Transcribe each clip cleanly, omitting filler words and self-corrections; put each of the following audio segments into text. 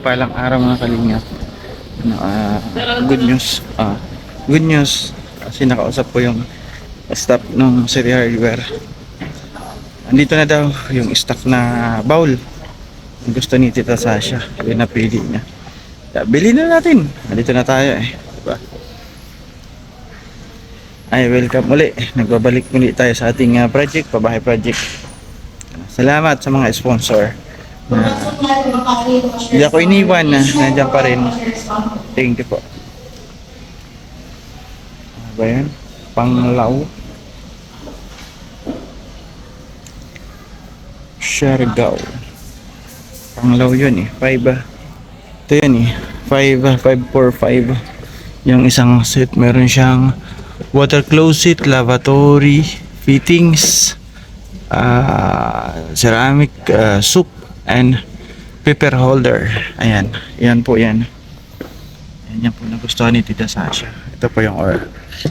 mapagpalang araw mga kalingap. Ano, good news. Good news. Kasi nakausap ko yung staff ng Siri Hardware. Andito na daw yung stock na bowl. Gusto ni Tita Sasha. Yung napili niya. Kaya bili na natin. Andito na tayo eh. Diba? Ay, welcome uli. Nagbabalik muli tayo sa ating project, pabahay project. Salamat sa mga sponsor. Hindi ako iniwan na nandiyan pa rin. Thank you po. Ano ba yan? Panglaw. Siargao. Panglaw yun eh. 5. Ito yun eh. 5,545. Yung isang set. Meron siyang water closet, lavatory, fittings, ceramic soup, and paper holder. Ayan. Yan po yan. Yan po nagustuhan ni Tita Sasha. Ito po yung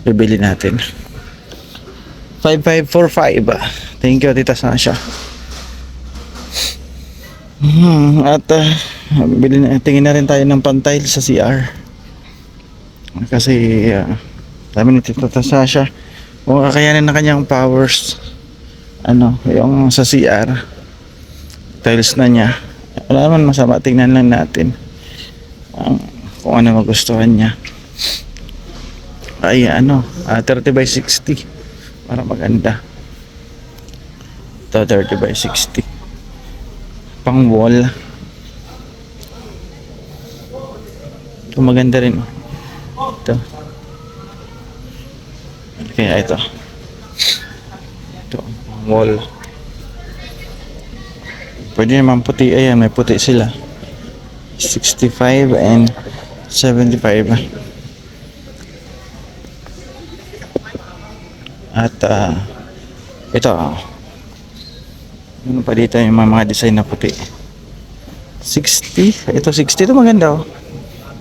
bibili natin. 5,545. Thank you Tita Sasha. At tingin na rin tayo ng pantile sa CR. Kasi sabi ni Tita Sasha kung kakayanin na kanyang powers yung sa CR tiles na niya, wala naman masama, tingnan lang natin kung ano magustuhan niya. Ay 30 by 60 para maganda. Ito 30 by 60 pang wall. Ito maganda rin. Ito kaya ito wall. Pwede naman puti. Ayan, may puti sila. 65 and 75. At ito ano pa dito yung mga design na puti. 60. Ito 60. Ito maganda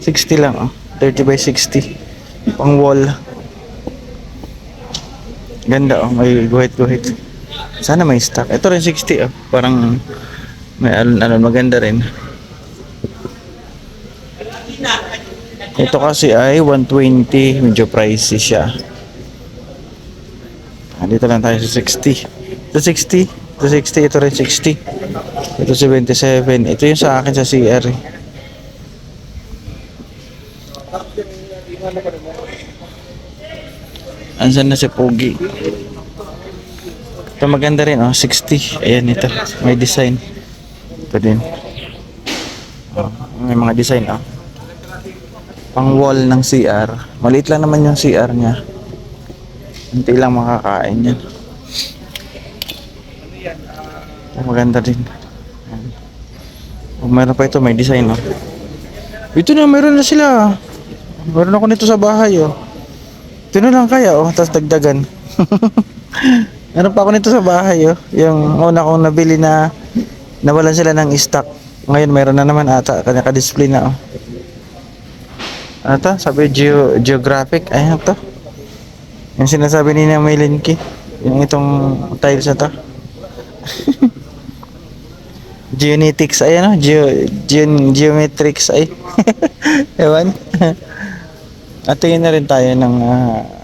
60 lang 30 by 60 pang wall. Ganda may guhit. Sana may stock. Ito rin 60 parang may maganda rin. Ito kasi ay 120, medyo pricey siya. Dito lang tayo sa 60. Ito 60. Ito 60, ito rin 60. Ito 77. Ito yung sa akin sa CR. Ansan na si Pogi? Ito maganda rin 60. Ayan ito. May design. Ito din. May mga design pang wall ng CR. Maliit lang naman yung CR niya. Hindi lang makakain yan. Ito maganda din. Meron pa ito, may design Ito na, meron na sila. Meron ako nito sa bahay Ito na lang kaya tapos dagdagan. Meron pa ako nito sa bahay yung una kong nabili na nawalan sila ng stock. Ngayon meron na naman ata, naka-display na sabi geographic. Ayan to. Yung sinasabi ni Melinki, yung itong tiles na to. Geonetics geometrics ewan. At tingin na rin tayo ng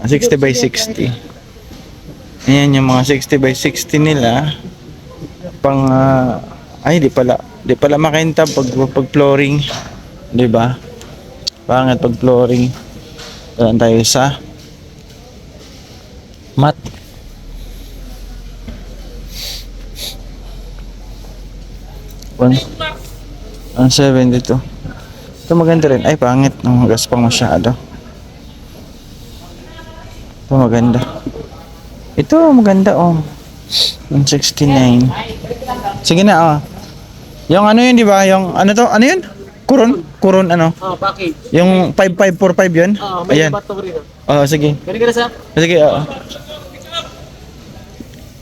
60 by 60. Ayan yung mga 60 by 60 nila. Pang di pala makintab pag flooring, 'di ba? Pangit pag flooring. Daan tayo sa mat. Ang 72. Ito maganda rin. Ay, pangit. Gaspang masyado. Ito maganda. Ito maganda Ang 69. Sige na Yung yun, di ba? Yung to? Ano yun? Kuron package. Yung 5545 yun? May Ayan. battery Sige. Kani ka na sa? Sige,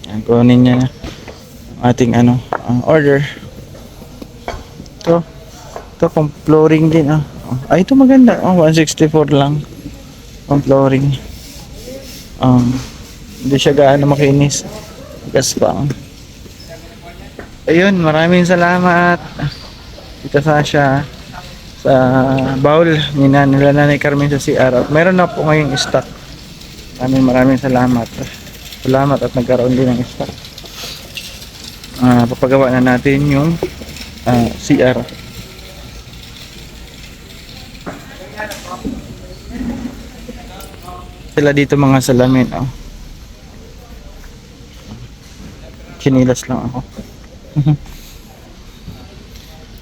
Yan, kunin niya na ating order. Ito pang flooring din Ay, ito maganda 164 lang pang flooring. Hindi siya gaano makinis. Gaspang. Ayun, maraming salamat Tita Sasha. sa bowl nila Nanay Carmen sa CR. At meron na po ngayong stock. Maraming salamat. Salamat at nagkaroon din ng stock. Papagawa na natin yung CR. Sila dito mga salamin. Kinilas lang ako.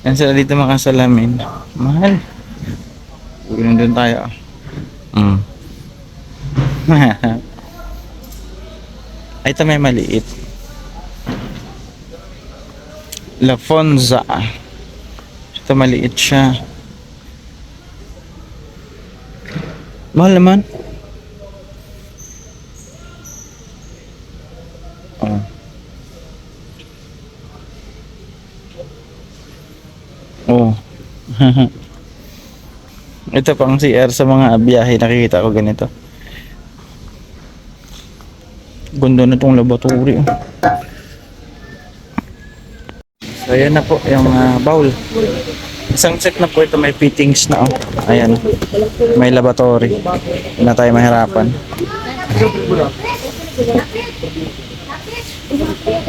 Yan sila dito mga salamin. Mahal. Uwi nandun tayo. Ay, ito may maliit. Lafonza. Ito maliit siya. Mahal naman. Oh. Ito pang CR sa mga biyahe, nakikita ko ganito. Ganda na itong laboratory. So ayan na po yung bowl. Isang set na po ito, may fittings na. Ayan, may laboratory. Hindi na tayo mahirapan.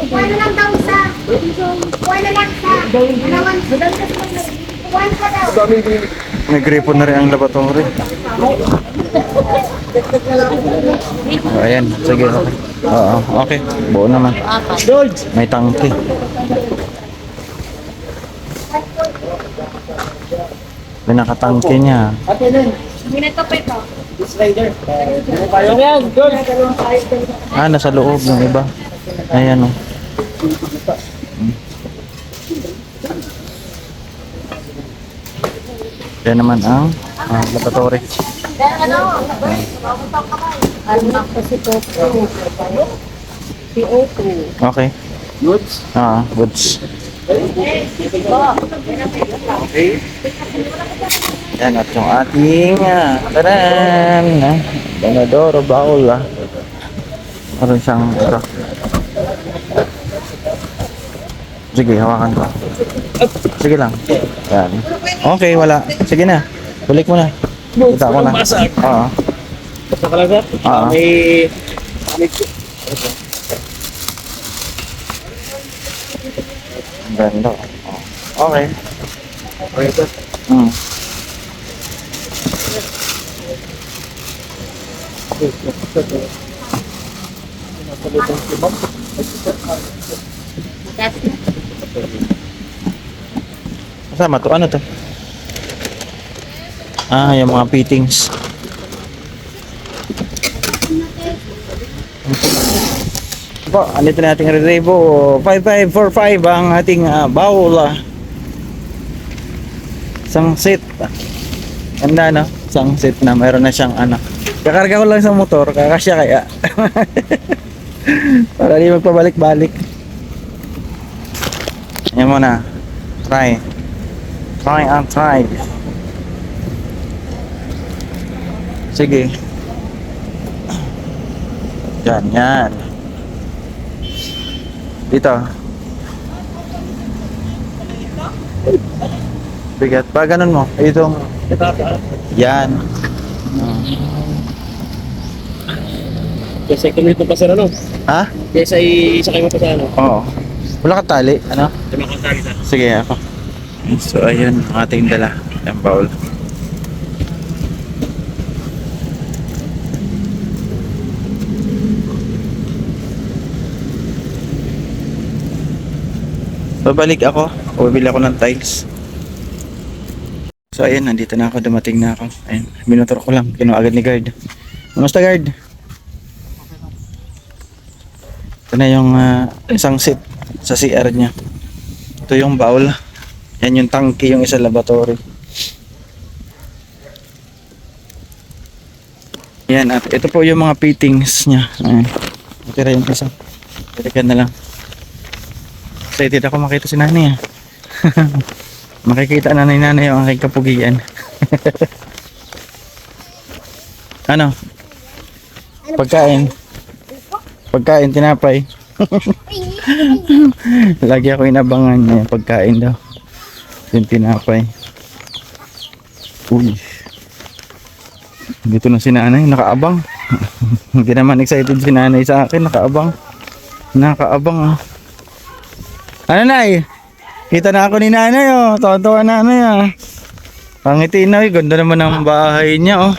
Wala lang daw sa. Wala lang sa. Wala ka daw. May gripo na rin ang laboratory. Ayan, sige. Oo, okay. Buo naman. May tangke. May nakatangke niya. Minato pa ito. Nasa loob ng iba. Ayan o. Yan naman ang laboratory. Okay. Goods? Goods. Okay. Yan at yung ating taran. Donadoro bowl. Meron siyang ito. Sige, hawakan ko. Sige lang. Yan. Okay, wala. Sige na. Balik mo na. Kita ko na. Oo. Basta ka lang, sir? Oo. Ang ganda. Okay. Okay, sir. Kasama to. Ano to? Yung mga fittings. Po, andito na ating resibo. 5545 ang ating bowl. Isang set. Ganda, no? Isang set na mayroon na siyang kakarga ko lang sa motor, kakasya kaya. Para di magpabalik-balik. Ayan mo na. Try. Try and try. Sige. Yan. Dito. Bigat. Pa ganun mo. Itong. Yan. Kesa i-commute mo pa, sir, ano? Ha? Kesa isakay mo pa sa ano? Oo. Wala ka tali. Ano? Diba kung tagi, sir? Sige ako. So ayun ang ating dala. Yung bowl. Babalik ako. Bibili ako ng tiles. So ayun, nandito na ako. Dumating na ako. Ayun, minutor ko lang. Kinuha agad ni guard. Kamusta, guard? Ito na yung isang seat sa CR niya. Ito yung bowl. Yan yung tangke, yung isa laboratory. Yan, at ito po yung mga fittings niya. Ayan. Tira yung isa. Tirikan na lang. Excited ako makita si nanay. Makikita na nanay yung aking kapugian. Ano? Pagkain, tinapay. Lagi ako inabangan niya pagkain daw. Yung tinapay. Uy. Dito na si nanay, nakaabang. Hindi naman excited si nanay sa akin, nakaabang. Nakaabang. Ano nay? Kita na ako ni nanay oh. Tawa-tawa nanay ah. Pangiti na eh. Ganda naman ang bahay niya oh.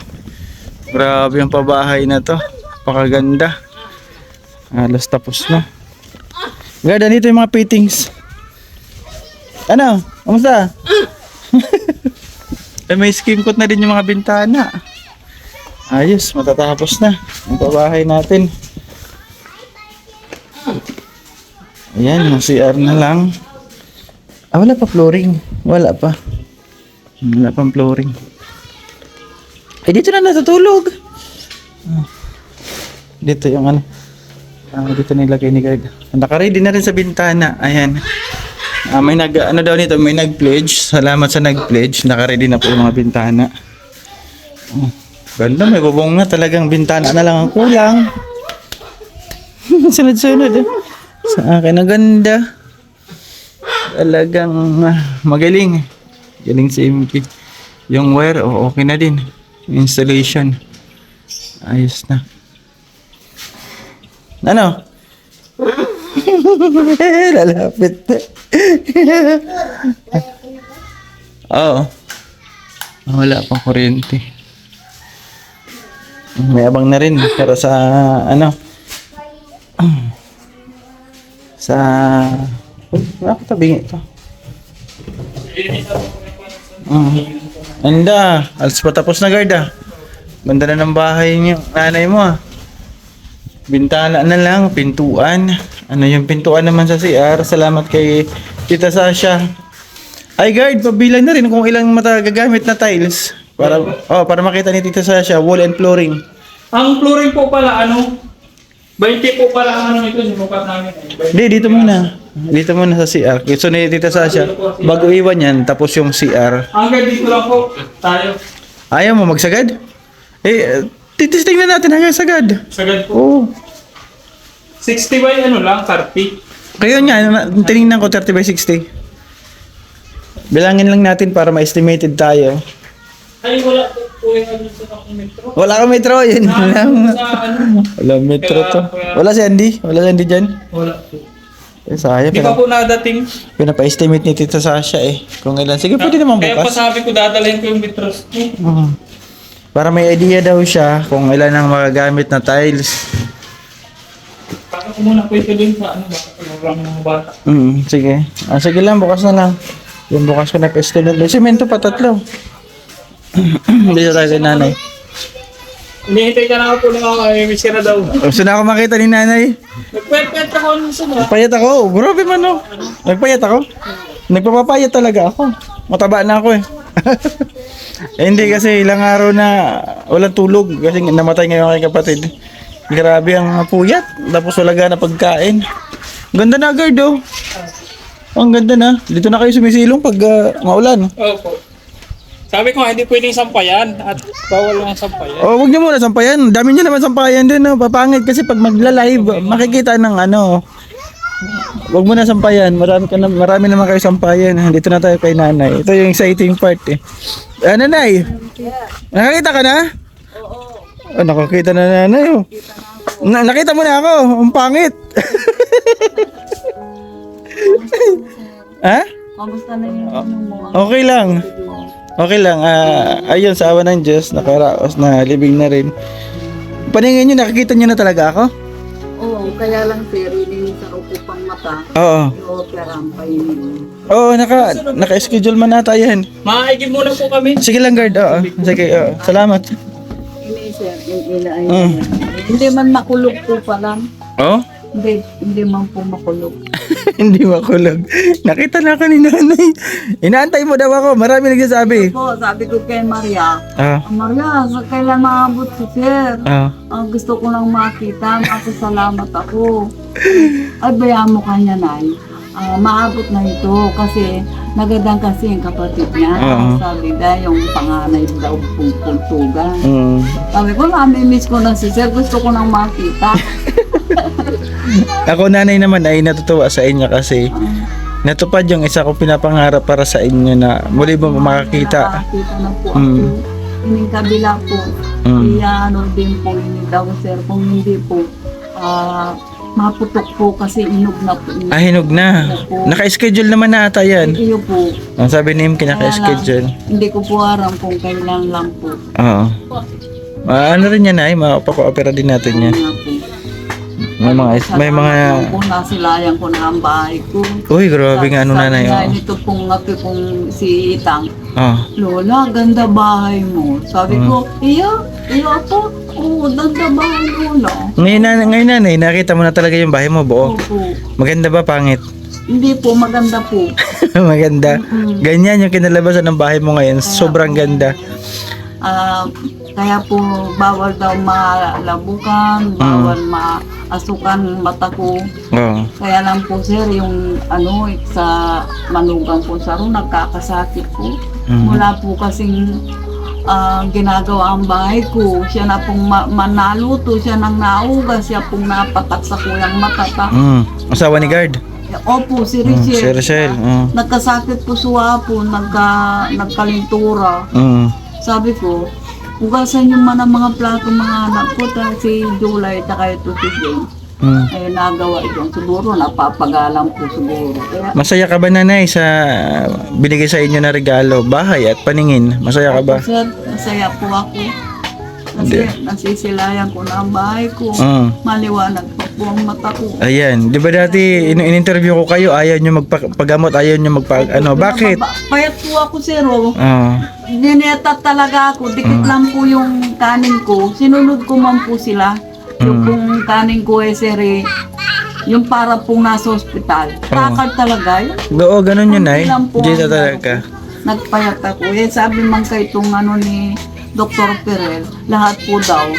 Grabe ang pabahay na to. Pakaganda. Halos tapos na. Ganda dito yung mga fittings. Ano? Kamusta? Eh, may skim coat na din yung mga bintana. Ayos, matatapos na ang pabahay natin. Ayan, CR na lang. Ah, wala pa flooring. Wala pa. Wala pang flooring. Eh, dito na natutulog. Ah, dito yung ano. Dito nilagay ni Gard. Naka-ready na rin sa bintana. Ayan. May ano daw nito, may nag-pledge. Salamat sa nag-pledge. Naka-ready na po yung mga bintana. Ganda, may bubong na. Talagang bintana na lang ang kulang. Sunod-sunod eh. Sa akin, ang ganda. Talagang magaling. Galing si MP. Yung wire, okay na din. Installation. Ayos na. Ano? Lalapit na. Oo. Wala pang kuryente. May abang na rin. Pero sa ano? Sa... Ako tabingi ito. Anda. Alas pa tapos na guard ah. Ganda na ng bahay niyo. Nanay mo ah. Bintana na lang, pintuan. Ano yung pintuan naman sa CR? Salamat kay Tita Sasha. Ay guard, pabilang na rin kung ilang gagamit na tiles. Para makita ni Tita Sasha, wall and flooring. Ang flooring po pala, 20 po pala ang ito, sinukat namin. Hindi, dito muna. Dito muna sa CR. Gusto ni Tita Sasha, bago iwan yan, tapos yung CR. Hanggang dito lang po, tayo. Ayaw mo magsagad? Titisting na natin hanggang sagad. Sagad po. Oo. 60 by lang, 30. Kaya nga, tinignan ko 30 by 60. Bilangin lang natin para ma-estimated tayo. Ay, wala po yung sa metro. Wala ka metro, yun lang. Sa Wala metro to. Wala si Andy? Wala si Andy dyan? Wala po. Sayang, Di pa po nadating. pinapa-estimate ni Tita Sasha eh. Kung ilan. Sige, pwede naman Kaya pa bukas. sabi ko, dadalhin ko yung metros. Para may idea daw siya kung ilan ang magagamit na tiles. Paano ko muna po ito dun sa baka mga bata. Sige. Sige lang, bukas na lang. Yung bukas ko na estimate. May semento pa 3. Dito tayo kay nanay. Hinihintay ka na ako po ng miss ka na daw. Gusto na ako makita ni nanay. Nagpet-pet ako nun sa Nagpayat ako. Grabe man oh. Nagpayat ako. Nagpapapayat talaga ako. Mataba na ako eh. Hindi kasi ilang araw na walang tulog kasi namatay ngayon aking kapatid. Grabe ang puyat. Tapos wala na pagkain. Ganda na guard oh. Ang ganda na. Dito na kayo sumisilong pag maulan. Opo. Sabi ko hindi pwedeng sampayan at bawal lang sampayan. Oh, wag niyo muna sampayan. Dami niyo naman sampayan din, no. Papangit kasi pag magla-live, makikita ng ano. Wag mo na sampayan. Marami naman kayo sampayan. Dito na tayo kay nanay. Ito yung exciting part eh. Nanay. Nakakita ka na? Oo. Nakakita na nanay oh. Nakita mo na ako. Ang pangit. Ha? Kamusta na yung mo? Okay lang. Okay lang. Ayun, sa awa ng Diyos, nakaraos na, libing na rin. Paningin nyo, nakikita nyo na talaga ako? Oo, kaya lang sir, hindi sa upo pang mata. Oo. I-operahan pa yun. Oo, naka-schedule man nata yan. Maigib muna po kami. Sige lang, guard. Oo. Sige, oo. Salamat. Ini sir, hindi man makulog po pa lang. Oo? Hindi man po makulog. Hindi makulog. Nakita na ako ni nanay. Inaantay mo daw ako. Marami nagsasabi. Po, sabi ko kay Maria, Ah. Maria, kailan maabot si sir? Ah. Gusto ko lang makita, makasalamat ako. Ay, bayaan mo kanya, Nay. Maabot na ito kasi nagadang kasi yung kapatid niya. Sabi na, yung panganay daw pungpuntugan. Sabi ko, nami-miss ko na si sir, gusto ko lang makita. Ako nanay naman ay natutuwa sa inyo kasi natupad yung isa kong pinapangarap para sa inyo na muli mo makakita. Nakakita na po ako. Mm. Yung kabila po, ano din po yun daw sir, kung hindi po, maputok po kasi inog na po. Hinog na. Naka-schedule naman na ata yan. Iyo po. Ang sabi ni Imki, naka-schedule. Hindi ko po aram kung kailan lang po. Oo. Ano rin yan ay, mapapa-opera din natin yan. Nga po. May mga Salamat po, nasilayan ko na ang bahay ko. Uy, grabe nga ano nanay. Sabi nga Oh. nito pong api kong si Itang, Oh. Lola, ganda bahay mo. Sabi ko, iyo po. Oo, ganda bahay Lola. Ngayon nanay, nakita mo na talaga yung bahay mo buo. Opo. Maganda ba, pangit? Hindi po, maganda po. Maganda. Ganyan yung kinalabasan ng bahay mo ngayon. Sobrang ganda. Kaya po, bawal daw malabukan, bawal maasukan mata ko. Oo. Kaya lang po sir, yung sa manugang po sa ro, nagkakasakit po. Mula po kasing ginagawa ang bahay ko. Siya na pong manaluto, siya nang naugas, siya pong napatak sa kuyang mata. Asawa ni Guard? Opo, si Si Richard. Rachel. Nagkasakit po suwa po, nagkalintura. Sabi ko, ugasan yung man ang mga plato mga anak ko, si July, taka ito si Jane. Ay nagawa ito. Siguro, napapagalang po siguro. Kaya, Masaya ka ba nanay sa binigay sa inyo na regalo, bahay at paningin? Masaya ka ba? sir, masaya po ako. Kasi nasisilayan ko na ang bahay ko. Maliwanag pa po ang mata ko. Ayan, di ba dati in-interview ko kayo, ayaw nyo magpagamot, ayaw nyo bakit? Payat po ako, sir. Oh. Oo. Dineta talaga ako. Dikit lang po yung kanin ko. Sinunod ko man po sila. Yung pong kanin ko sir, yung para pong nasa ospital. Takal talaga. Oo, ganun yun ay. Lang po Dito ang talaga. nagpayat ako. Sabi man kay itong ni Dr. Perel, lahat po daw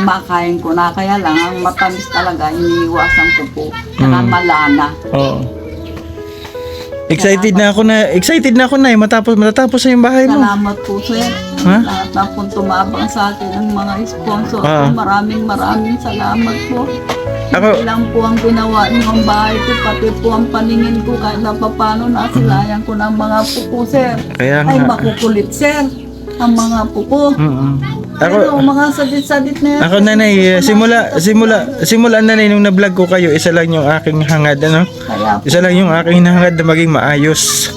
makain ko na. Kaya lang, ang matamis talaga, iniiwasan ko po. Saka malana. Oo. Excited na ako na matapos na yung bahay mo. Salamat po, sir. Ha? Lahat na po tumabang sa akin ng mga sponsor Ah. ko. Maraming salamat po. Ako- Hindi lang po ang ginawa niyo ang bahay ko, pati po ang paningin ko kahit na papano nasilayan ko ng mga puko, sir. Kaya Ay, nga. makukulit, sir. Ang mga puko. Pero Ako, mga sadit-sadit na yan. ako nanay, simula nanay nung na-vlog ko kayo, isa lang yung aking hangad, Kaya po, Isa lang yung aking hangad na maging maayos.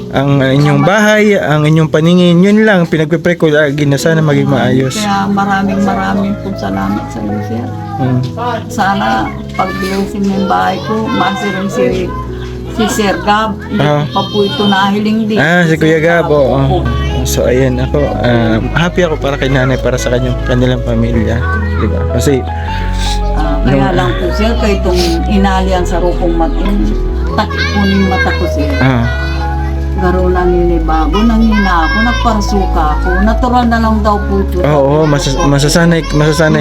Ang inyong bahay, ang inyong paningin, yun lang, pinagpipray ko lagi na sana maging maayos. kaya maraming po salamat sa iyo, sir. Sana pag-blessing ng bahay ko, masirin si Sir Gab. Hindi Ah. pa po ito nahiling din. Si Kuya Gab, oo. So ayan ako, happy ako para kay nanay, para sa kanilang pamilya, di ba? Kasi Kaya lang po sir, kay itong inalian sa rupong matin, takip po ng mata ko sir. Garo na nilibago, nangina ako, nagparasuka ako. Natural na lang daw po ito. oo, masasanay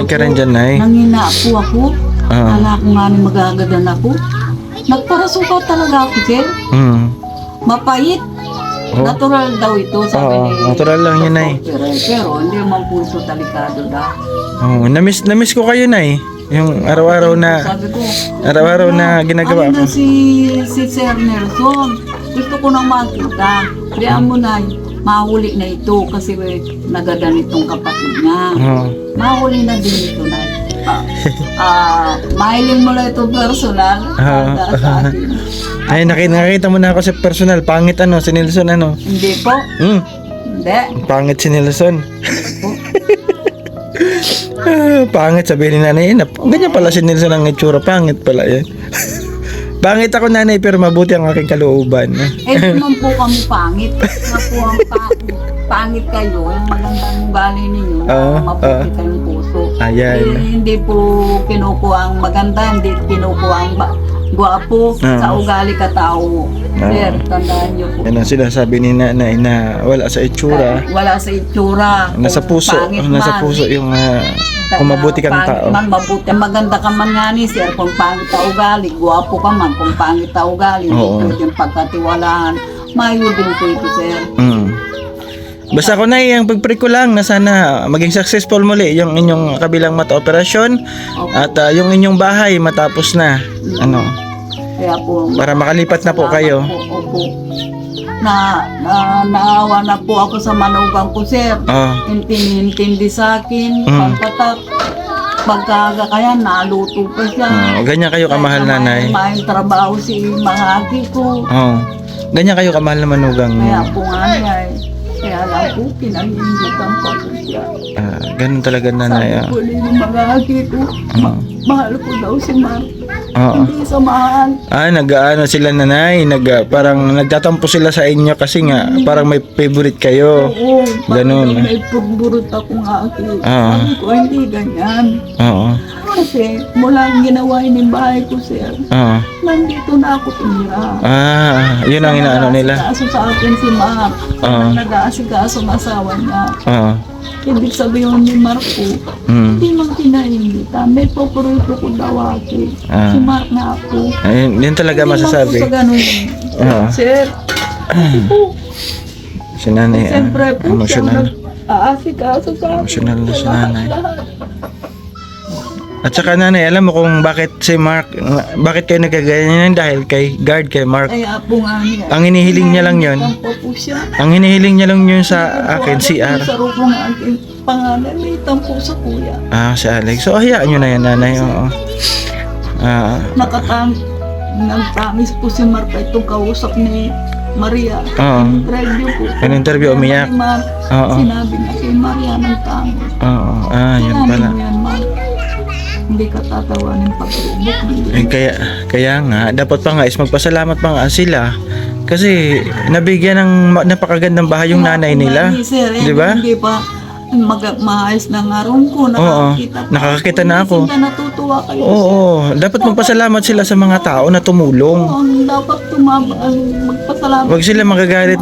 ka rin dyan, nay. Nangina po ako. Ah. Ala ko nga ni magagadan ako. Nagparasuka talaga ako sir. Mapait. Oh. Natural daw ito, sabi Oo, ni natural lang yun, Nay. Pero hindi man po ito talikado daw. Oh, namiss ko kayo, nay. Yung araw-araw na ginagawa Ano ko. na si Sir Nelson? Gusto ko nang makita. Diyan mo na, mahuli na ito kasi nagadan itong kapatid niya. Oo. Mahuli na din ito na. Mahiling mo lang ito personal. Sa akin. Ay, nakita mo na ako sa personal. Pangit si Nelson Hindi po. Hindi. Pangit si Nelson. Pangit, sabihin ni nanay. Ganyan pala si Nelson ang itsura. Pangit pala yan. Pangit ako nanay, pero mabuti ang aking kalooban. Di man po kami pangit. Na po ang pangit kayo. Yung magandang ugali ninyo. Mabuti kayong puso. Ayan. Hindi po kinukuha ang maganda. Hindi kinukuha ang guwapo sa ugali katao. Sir, tandaan niyo po. Yan ang sinasabi ni nanay na wala sa itsura. Wala sa itsura. Nasa Kung puso. pangit Nasa man. puso yung kung mabuti kang Pangit tao. Man, mabuti. Maganda ka man nga ni sir. Kung pangit ka ugali, guwapo ka man. Kung pangit ka ugali, hindi Oo. pwedeng pagkatiwalaan. Mayo din po ito, sir. Basta ko na yung pagpray ko lang na sana maging successful muli yung inyong kabilang mata operasyon at yung inyong bahay matapos na. Kaya po, Para makalipat na po salamat kayo. Po, opo. Naawa na po ako sa manugang ko, sir. Oh. Intindi sa akin, Mm. pagpatak. Pagkaga kaya, naluto pa siya. Oh, ganyan kayo kamahal, nanay. May trabaho si mga aki ko. Oh. Ganyan kayo kamahal na manugang Kaya niyo. po nga niya eh. Kaya lang po, pinag-iingitan pa po siya. Ganun talaga, nanay. Sabi ko rin yung mga aki ko, mahal ko daw si Mark. Oo. Hindi sa mahal. Nag-ano sila, nanay, parang nagtatampo sila sa inyo kasi nga parang may favorite kayo. Oo, Ganun. parang may pagburot akong aki. Oo. Sabi ko, hindi ganyan. Oo. Kasi mula ginawa ni bahay ko, sir, Oo. nandito na ako tumira. Yun ang inaano nila. Nag-aasikaso sa akin si Mark. Oo. Nag-aasikaso ang asawa niya. Oo. Ibig sabihin ni Marco, Mm. hindi man kinaimbita. May paborito ko daw ako. Ah. Si Mark na ako. Ayun, yun talaga Hindi man masasabi. po sa ganun. Oo. Sir, kasi po, Si nanay, siyempre po siya emotional. nag-aasikaso sa akin. Emotional na si Lahat, nanay. lahat. At saka, nanay, alam mo kung bakit si Mark, bakit kayo nagkaganyan dahil kay guard kay Mark. Kaya po nga niya. Ang hinihiling niya lang yun. Tampo po siya. Ang hinihiling niya lang yun sa akin, CR. Sa rupo ng aking pangalan, may tampo sa kuya. Si Alex. So, hayaan nyo na yan, nanay. Oo. Nagtamis po si Marta itong kausap ni Maria. Oo. Interview po. In-interview, umiyak. Ni Mark, Oo. sinabi na kay Maria ng tango. Oo. Yun Kailangan pala. mo yan, Mark. Hindi ka tatawanin pag-ubok. Kaya nga, dapat pa nga is magpasalamat pa nga sila. Kasi nabigyan ng napakagandang bahay yung nanay nila. Di ba? Hindi pa maayos na nga room ko. Nakakakita na ako. Hindi natutuwa kayo. Oo. Dapat magpasalamat sila sa mga tao na tumulong. Oo, dapat magpasalamat. Huwag sila magagalit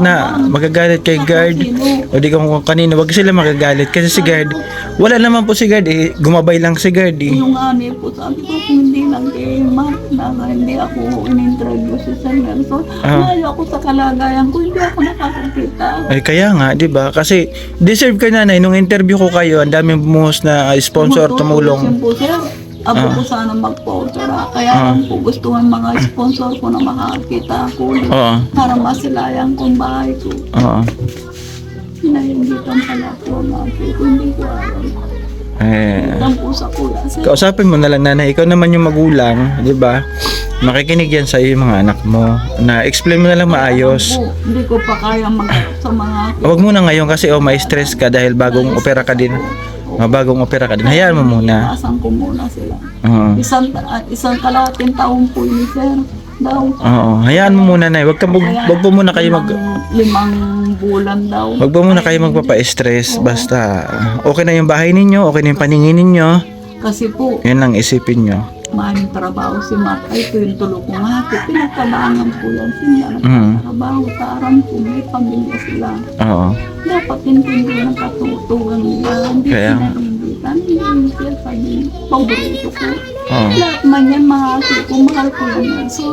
kay guard. O di kung kanino, huwag sila magagalit. Kasi si guard, wala naman po si guard eh. Gumabay lang si guard eh. Yung ani po, sabi ko kung hindi lang kay Mark na hindi ako in-interview si Sir Nelson. Malayo ako sa kalagayan ko, hindi ako nakakakita. Ay kaya nga, 'di ba? Kasi deserve ka, nanay, nung interview ko kayo, ang daming bumuhos na sponsor tumulong. Po, sir. Ako po sana mag-voucher. Kaya lang po gusto ng mga sponsor ko na makakita ako ulit. Oo. Para masilayan kong bahay ko. Oo. Pinahingitan pala po natin. Hindi ko alam. Hingitan po sa kuya. Sir, Kausapin mo na lang, nanay. Ikaw naman yung magulang, 'di ba? Makikinig yan sa yung mga anak mo. Na explain mo na lang maayos. po, hindi ko pa kaya sa mga Huwag muna ngayon kasi may stress ka dahil bagong opera ka din. Bagong opera ka din. Hayaan mo muna. Iwasan ko muna sila. Oo. Isang kalahating taon po yun, sir. Daw. Oo. Hayaan mo muna, nay. Wag po muna kayo Limang bulan daw. Wag po muna kayo magpapa-stress. Basta okay na yung bahay ninyo, okay na yung paningin ninyo. Kasi po, Yun lang isipin nyo. maraming trabaho si Mark. Ay, ito yung tulog ko nga. Pinagtabangan po yan. Sila Mm. nagtatrabaho. Taran po, may pamilya sila. Oo. Dapat intindihan ang katutugan nila. Hindi Kaya- pinahinditan. Hindi siya sabi, paborito ko. Oo. Lahat man yan, mahal ko. Mahal ko yan. So,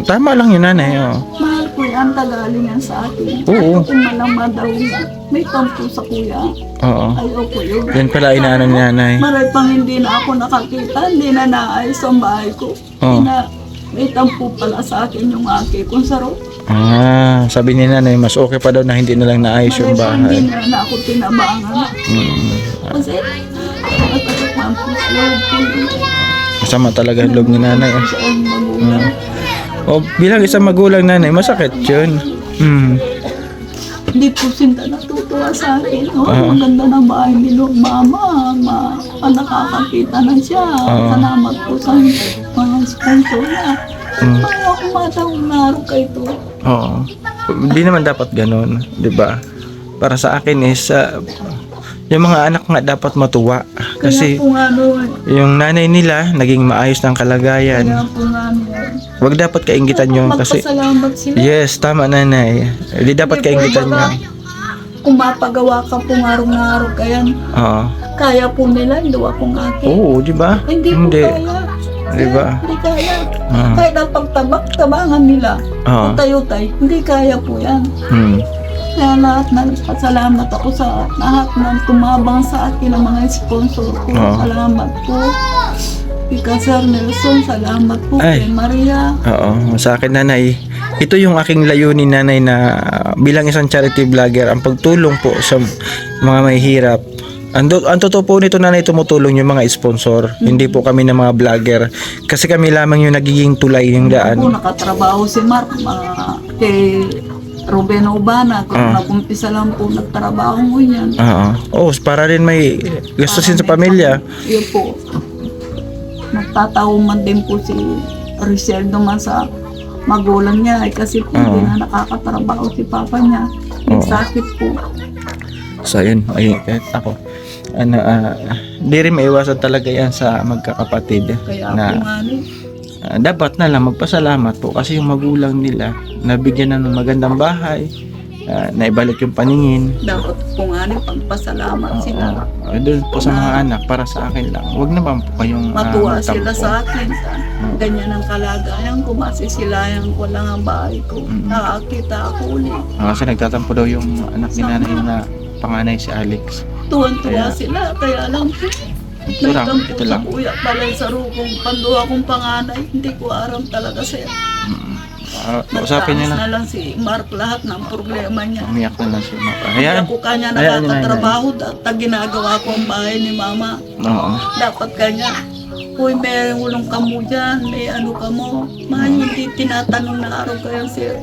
Tama lang yun, nanay. Oo. mahal ko yan. Tagaling yan sa akin. Oo. Kung malama daw na may tampo sa kuya. Oo. Ayoko yun. Yan pala inaano ni nanay. Maray pang hindi na ako nakakita, hindi na naayos ang bahay ko. Oo. Hindi na, may tampo pala sa akin yung aki kong saro. Sabi ni nanay, mas okay pa daw na hindi na lang naayos yung Maray pang hindi bahay. na ako tinabangan. Kasi, nakatakot man po sa loob ko. Masama talaga ang loob ni nanay. Sa ang magulang. Bilang isang magulang, nanay, masakit yun. Hindi po sinta natutuwa sa akin. Ang maganda ng bahay ni Lord. Mama, nakakakita na siya. Salamat po sa mga sponsor na. Paano ako matawag na araw kayo to? Oo. Hindi naman dapat ganun, 'di ba? Para sa akin is yung mga anak nga dapat matuwa kasi Kaya po nga noon. yung nanay nila naging maayos ng kalagayan. Kaya po nga noon. Wag dapat kainggitan yun kasi Magpasalamat sila. yes, tama, nanay. Hindi dapat kainggitan yun. Kung mapagawa ka po araw na araw kaya Oo. kaya po nila, hindi akong akin. Oo, 'di ba? Hindi po kaya. Di ba? Hindi kaya. Ah. Kahit ang pagtabak-tabangan nila, Oo. utay-utay, hindi kaya po yan. Kaya lahat na pasalamat ako sa lahat na tumabang sa akin ng mga sponsor ko. Oo. Salamat po. Ika Sir Nelson, salamat po Ay. kay Maria. Oo, sa akin nanay, ito yung aking layunin nanay na bilang isang charity vlogger, ang pagtulong po sa mga mahihirap. Ang totoo po nito nanay, tumutulong yung mga sponsor, hindi po kami ng mga vlogger. Kasi kami lamang yung nagiging tulay yung Ako, daan. nakatrabaho si Mark kay Ruben Obana. Kung Ah. nag-umpisa lang po nagtrabaho mo yan. Oo, para rin may gastusin sa pamilya. Yun po. Nagtatahuman din po si Richelle naman sa magulang niya. Kasi po Oo. hindi na nakakatrabaho si papa niya. May Oo. sakit po. So ayun, kahit ako. Di rin maiwasan talaga yan sa magkakapatid Kaya na po nga dapat na lang magpasalamat po kasi yung magulang nila nabigyan na ng magandang bahay, naibalik yung paningin. dapat po nga pagpasalamat sila. Doon po sa mga anak, para sa akin lang, wag naman po kayong Matuwa magtampo. sila sa akin sa ganyan ang kalagayan ko, masisilayan ko lang ang bahay ko. Nakakita ako ulit. Kasi nagtatampo daw yung anak ni nanay na panganay si Alex. Tuwan-tuwa Kaya- sila, kaya lang po. Ito lang, Nagkampo ito sa lang. kuya, balay sa rukong, panduha kong panganay, hindi ko aram talaga siya. Usapin niyo Nagtaas lang. na lang si Mark lahat ng problema niya. Umiyak na lang siya. Hindi Ayan. ako kanya Ayan, ayan, nakakatrabaho, at ginagawa ko ang bahay ni mama. Oo. Dapat kanya, uy, may ulong ka mo dyan, may ano ka mo. Mahal hindi tinatanong na araw kayo sir.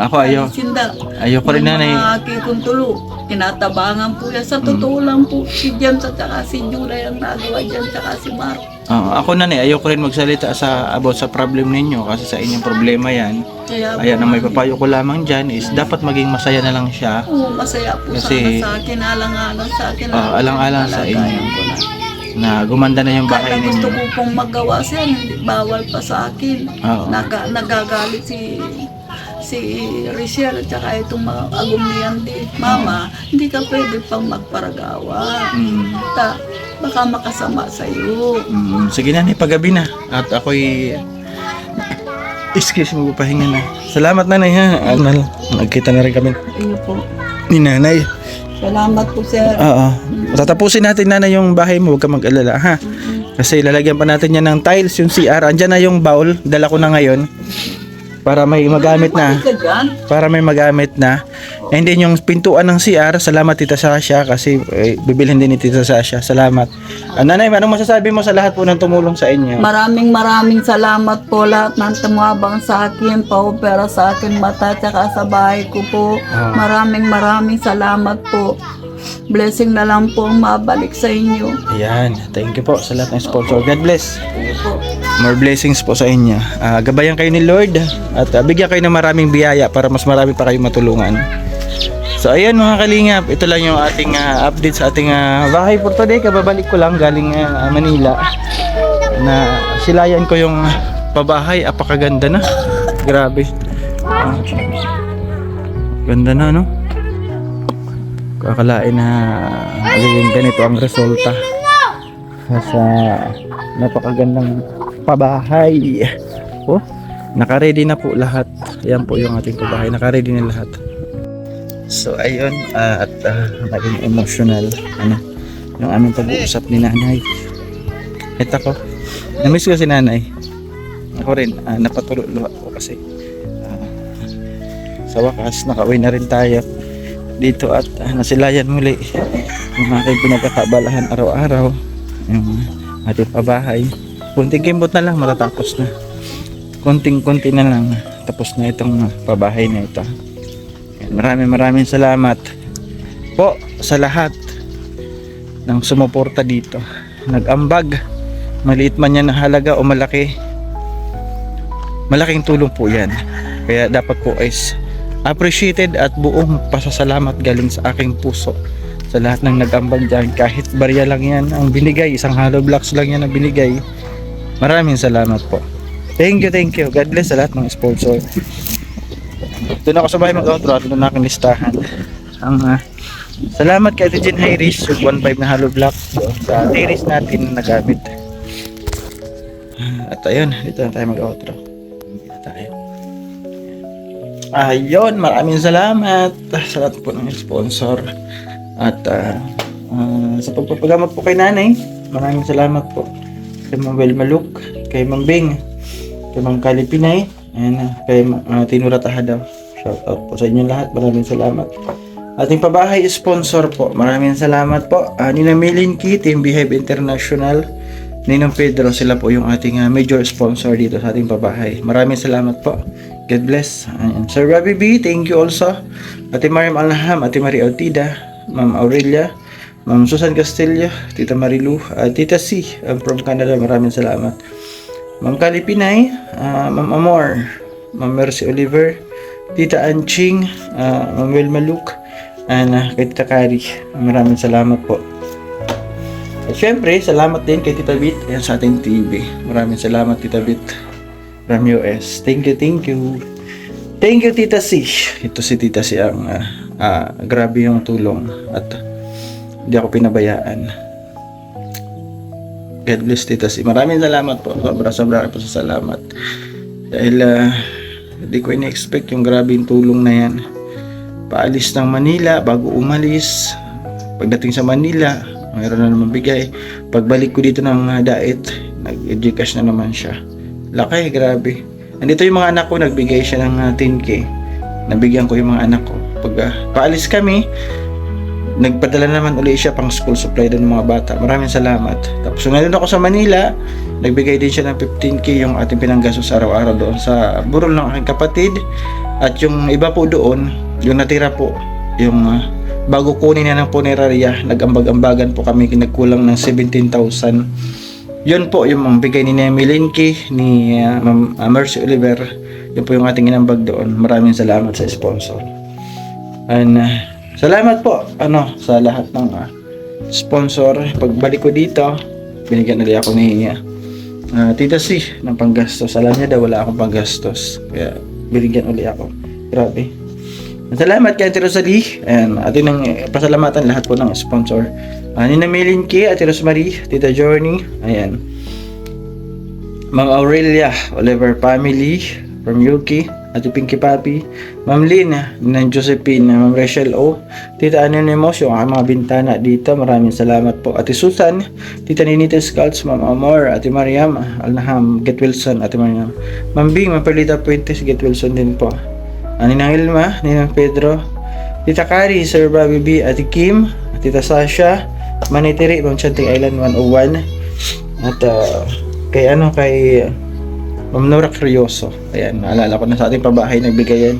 Ako ayaw. Sinda. Ayoko rin nanay. Mga akikong tulo, tinatabangan po yan. Sa totoo lang po, si James at saka si Julia ang nagawa dyan, saka si Mark. Ako nanay, ayoko rin magsalita about sa problem ninyo kasi sa inyong problema yan. Kaya Ayan, ang may papayo ko lamang dyan is dapat maging masaya na lang siya. Oo, masaya po Kasi- sana sa akin, alang-alang sa akin. Alang-alang sa inyo. kalagayan ko na. Na gumanda na yung bahay Kahit na gusto ninyo. ko pong magawa siya, hindi bawal pa sa akin. Oo. Nagagalit si Richelle at saka itong mga agumniyan din. Mama, hindi ka pwede pang magparagawa. Baka makasama sa'yo. Sige nanay, paggabi na. At ako'y excuse mo, pahinga na. Salamat nanay ha. Nagkita na rin kami Iyo po. ni nanay. Salamat po, sir. Oo. Tatapusin natin nanay yung bahay mo, huwag ka mag-alala ha. Kasi lalagyan pa natin yan ng tiles, yung CR. Andyan na yung bowl, dala ko na ngayon. Para may magamit na. Ka dyan? Para may magamit na. And then yung pintuan ng CR, salamat Tita Sasha kasi bibilhin din ni Tita Sasha. Salamat. Nanay, anong masasabi mo sa lahat po ng tumulong sa inyo? Maraming salamat po lahat ng tumabang sa akin, paopera sa akin mata, tsaka sa bahay ko po. Maraming salamat po. Blessing na lang po ang mabalik sa inyo. Ayan, thank you po sa lahat ng sponsor. God bless. Iyo po. More blessings po sa inyo. Gabayan kayo ni Lord at bigyan kayo ng maraming biyaya para mas marami pa kayong matulungan. So ayan mga kalingap, ito lang yung ating update sa ating bahay for today. Kababalik ko lang galing Manila na silayan ko yung pabahay. Apakaganda na. Grabe. Ganda na, no? Kakalain na magiging ganito ang resulta sa napakagandang pabahay. Oh, naka-ready na po lahat. Yan po yung ating pabahay. Naka-ready na lahat. So ayun, at naging emotional yung aming pag-uusap ni nanay. Ito ko, namiss ko si nanay. Ako rin, napatulog ko kasi sa wakas nakauwi na rin tayo dito at nasilayan muli yung aking pinagkakabalahan araw-araw, yung ating pabahay. Kunting kimbot na lang, matatapos na. Kunting-kunti na lang, tapos na itong pabahay na ito. Maraming salamat po sa lahat ng sumuporta dito. Nag-ambag, maliit man yan na halaga o malaki, malaking tulong po yan. Kaya dapat po is appreciated at buong pasasalamat galing sa aking puso sa lahat ng nag-ambag dyan. Kahit barya lang yan ang binigay, isang hollow blocks lang yan ang binigay. Maraming salamat po. Thank you. God bless sa lahat ng sponsor. Doon ako sa bahay mag-outro at doon na aking listahan ang salamat kay Jen Iris yung 1.5 na hollow block sa terrace natin na nagamit. At ayun, dito na tayo mag-outro. Dito tayo. Ayun, maraming salamat sa lahat po ng sponsor at sa pagpapagamot po kay nanay. Maraming salamat po. kay Ma'am Welma Luke, kay Ma'am Bing, kay Ma'am Kali Pinay, ayan, kay Tinura Tahadaw. Shout out po sa inyo lahat. Maraming salamat. Ating pabahay sponsor po. Maraming salamat po. Nina Milinki, Team Behave International, Ninong Pedro, sila po yung ating major sponsor dito sa ating pabahay. Maraming salamat po. God bless. Ayan. Sir Robbie B, thank you also. Ate Mariam Alham, Ate Maria Altida, Ma'am Aurelia, Ma'am Susan Castillo, Tita Marilu, Tita C from Canada, maraming salamat. Ma'am Kali Pinay, Ma'am Amor, Ma'am Mercy Oliver, Tita Anching, Ma'am Wilma Luke, and kay Tita Kari, maraming salamat po. At syempre, salamat din kay Tita Bit yan sa ating TV. Maraming salamat Tita Bit from US. Thank you, thank you. Thank you Tita C. Ito si Tita C ang grabe yung tulong at hindi ako pinabayaan. God bless Tita C. Maraming salamat po. Sobra po sa salamat. Dahil hindi ko in-expect yung grabe yung tulong na yan. Paalis ng Manila bago umalis. Pagdating sa Manila, mayroon na naman bigay. Pagbalik ko dito ng Daet, nag-Gcash na naman siya. Laki, grabe. Nandito yung mga anak ko, nagbigay siya ng 10K. Nabigyan ko yung mga anak ko. Pag paalis kami, nagpadala naman uli siya pang school supply doon ng mga bata. Maraming salamat. Tapos ngayon ako sa Manila, nagbigay din siya ng 15K yung ating pinanggastos araw-araw doon sa burol ng aking kapatid. At yung iba po doon, yung natira po, yung bago kunin na ng punerarya, nag-ambag-ambagan po kami, nagkulang ng 17,000. Yun po yung bigay ni Nemi Linky, ni Ma'am Mercy Oliver. Yun po yung ating inambag doon. Maraming salamat sa sponsor. And salamat po sa lahat ng sponsor. Pagbalik ko dito, binigyan nila ako ni Tita C ng panggastos. Alam niya daw wala akong panggastos, kaya binigyan ulit ako. Grabe. Salamat kay Ate Rosalie. And atin ng pasalamatan lahat po ng sponsor. Nina Melinki, Ate Rosemary, Tita Journey, ayan. Ma'am Aurelia, Oliver Family from UK, Ate Pinky Papi, Ma'am Lynn, Nina Josephine, Ma'am Rachel O, Tita Anonymous, yung mga bintana dito, maraming salamat po. Ate Susan, Tita Ninita Scouts, Ma'am Amor, Ate Mariam Alnaham, Get Wilson, Ate Mariam, Ma'am Bing, Ma'am Perlita Puentes, Get Wilson din po. Ninang Ilma, Ninang Pedro, Tita Kari, Sir Bobby B, Ate Kim, Tita Sasha, Manitiri, Ma'am Chanting Island 101, at kay Ma'am Nora Crioso. Ayan, naalala ko na sa ating pabahay nagbigay yan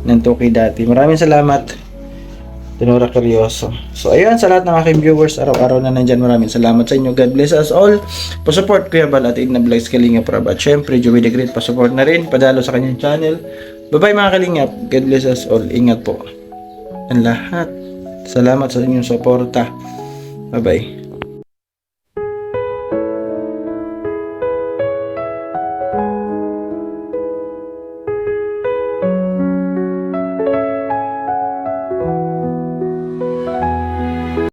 ng toki dati. Maraming salamat, Nora Crioso. So ayun, sa lahat ng aking viewers araw-araw na nandyan, maraming salamat sa inyo. God bless us all. Pa-support Kuya Bal at Igna Vlogs Kalinga Prab. At syempre, Joey the Great, pa-support na rin, padalo sa kanyang channel. Bye-bye mga Kalingap. God bless us all. Ingat po ang lahat. Salamat sa inyong suporta. Bye-bye.